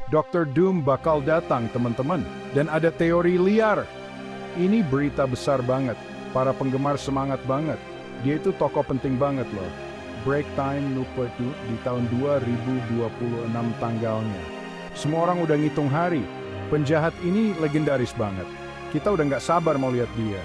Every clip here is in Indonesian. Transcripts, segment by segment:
Dr. Doom bakal datang, teman-teman. Dan ada teori liar. Ini berita besar banget. Para penggemar semangat banget. Dia itu tokoh penting banget loh. Break time number 2 di tahun 2026 tanggalnya. Semua orang udah ngitung hari. Penjahat ini legendaris banget. Kita udah nggak sabar mau lihat dia.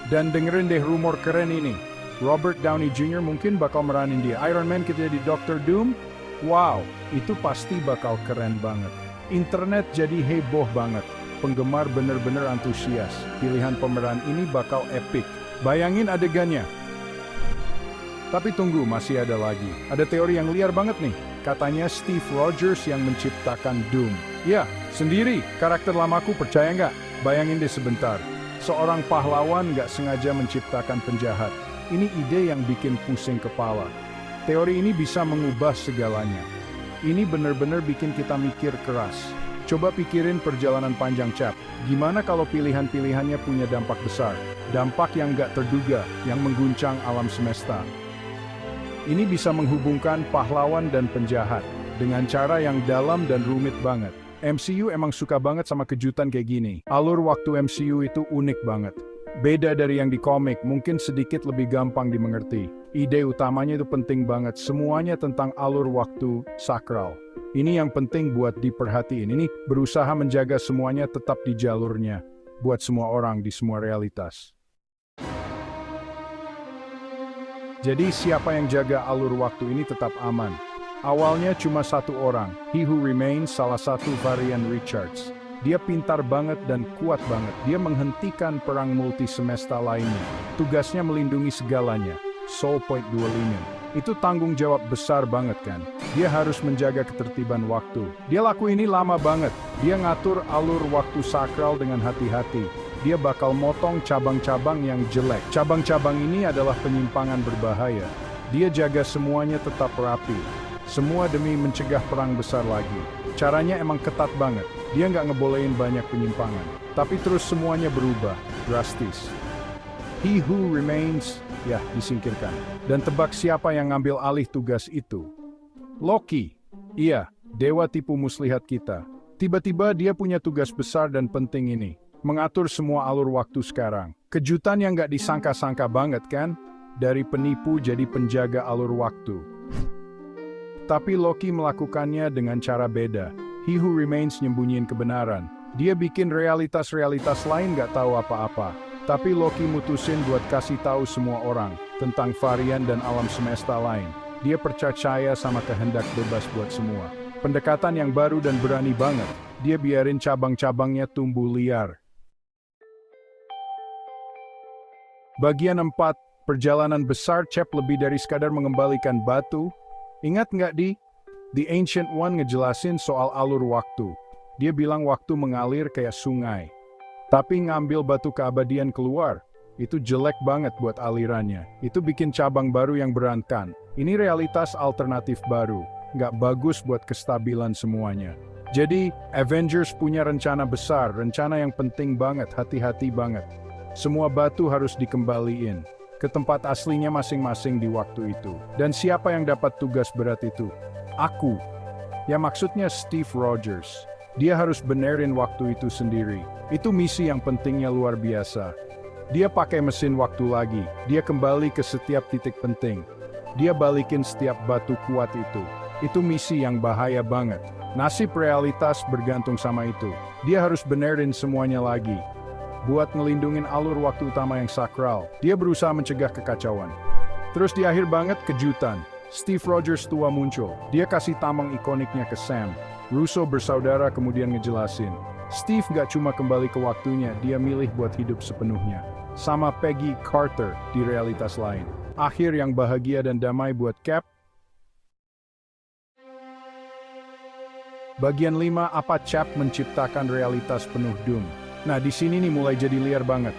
Dan dengerin deh rumor keren ini. Robert Downey Jr. mungkin bakal meranin dia. Iron Man kita jadi Dr. Doom. Wow, itu pasti bakal keren banget. Internet jadi heboh banget. Penggemar bener-bener antusias. Pilihan pemeran ini bakal epic. Bayangin adegannya. Tapi tunggu, masih ada lagi. Ada teori yang liar banget nih. Katanya Steve Rogers yang menciptakan Doom. Ya, sendiri. Karakter lamaku, percaya nggak? Bayangin deh sebentar. Seorang pahlawan nggak sengaja menciptakan penjahat. Ini ide yang bikin pusing kepala. Teori ini bisa mengubah segalanya. Ini benar-benar bikin kita mikir keras. Coba pikirin perjalanan panjang Cap. Gimana kalau pilihan-pilihannya punya dampak besar? Dampak yang nggak terduga, yang mengguncang alam semesta. Ini bisa menghubungkan pahlawan dan penjahat dengan cara yang dalam dan rumit banget. MCU emang suka banget sama kejutan kayak gini. Alur waktu MCU itu unik banget. Beda dari yang di komik, mungkin sedikit lebih gampang dimengerti. Ide utamanya itu penting banget, semuanya tentang alur waktu sakral. Ini yang penting buat diperhatiin, ini berusaha menjaga semuanya tetap di jalurnya, buat semua orang di semua realitas. Jadi siapa yang jaga alur waktu ini tetap aman? Awalnya cuma satu orang, He Who Remains, salah satu varian Richards. Dia pintar banget dan kuat banget. Dia menghentikan perang multisemesta lainnya. Tugasnya melindungi segalanya. Soul Point Dualignum. Itu tanggung jawab besar banget kan. Dia harus menjaga ketertiban waktu. Dia laku ini lama banget. Dia ngatur alur waktu sakral dengan hati-hati. Dia bakal motong cabang-cabang yang jelek. Cabang-cabang ini adalah penyimpangan berbahaya. Dia jaga semuanya tetap rapi. Semua demi mencegah perang besar lagi. Caranya emang ketat banget. Dia nggak ngebolehin banyak penyimpangan. Tapi terus semuanya berubah, drastis. He Who Remains, ya disingkirkan. Dan tebak siapa yang ngambil alih tugas itu? Loki. Iya, dewa tipu muslihat kita. Tiba-tiba dia punya tugas besar dan penting ini. Mengatur semua alur waktu sekarang. Kejutan yang nggak disangka-sangka banget kan? Dari penipu jadi penjaga alur waktu. Tapi Loki melakukannya dengan cara beda. He Who Remains nyembunyiin kebenaran. Dia bikin realitas-realitas lain gak tahu apa-apa. Tapi Loki mutusin buat kasih tahu semua orang tentang varian dan alam semesta lain. Dia percaya sama kehendak bebas buat semua. Pendekatan yang baru dan berani banget. Dia biarin cabang-cabangnya tumbuh liar. Bagian 4, perjalanan besar Cap lebih dari sekadar mengembalikan batu. Ingat nggak di The Ancient One ngejelasin soal alur waktu. Dia bilang waktu mengalir kayak sungai. Tapi ngambil batu keabadian keluar, itu jelek banget buat alirannya. Itu bikin cabang baru yang berantakan. Ini realitas alternatif baru. Nggak bagus buat kestabilan semuanya. Jadi, Avengers punya rencana besar, rencana yang penting banget, hati-hati banget. Semua batu harus dikembaliin ke tempat aslinya masing-masing di waktu itu. Dan siapa yang dapat tugas berat itu? Aku. Ya maksudnya Steve Rogers. Dia harus benerin waktu itu sendiri. Itu misi yang pentingnya luar biasa. Dia pakai mesin waktu lagi. Dia kembali ke setiap titik penting. Dia balikin setiap batu kuat itu. Itu misi yang bahaya banget. Nasib realitas bergantung sama itu. Dia harus benerin semuanya lagi. Buat ngelindungin alur waktu utama yang sakral. Dia berusaha mencegah kekacauan. Terus di akhir banget kejutan. Steve Rogers tua muncul. Dia kasih tameng ikoniknya ke Sam. Russo bersaudara kemudian ngejelasin. Steve gak cuma kembali ke waktunya, dia milih buat hidup sepenuhnya. Sama Peggy Carter di realitas lain. Akhir yang bahagia dan damai buat Cap. Bagian 5, apa Cap menciptakan realitas penuh Doom. Nah di sini nih mulai jadi liar banget.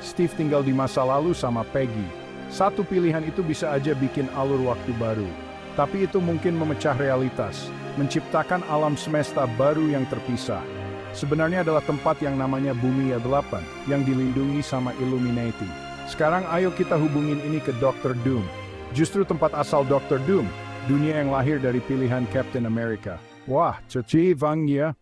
Steve tinggal di masa lalu sama Peggy. Satu pilihan itu bisa aja bikin alur waktu baru. Tapi itu mungkin memecah realitas, menciptakan alam semesta baru yang terpisah. Sebenarnya adalah tempat yang namanya Bumi Ya-8, yang dilindungi sama Illuminati. Sekarang ayo kita hubungin ini ke Dr. Doom. Justru tempat asal Dr. Doom, dunia yang lahir dari pilihan Captain America. Wah, Cici Vangya.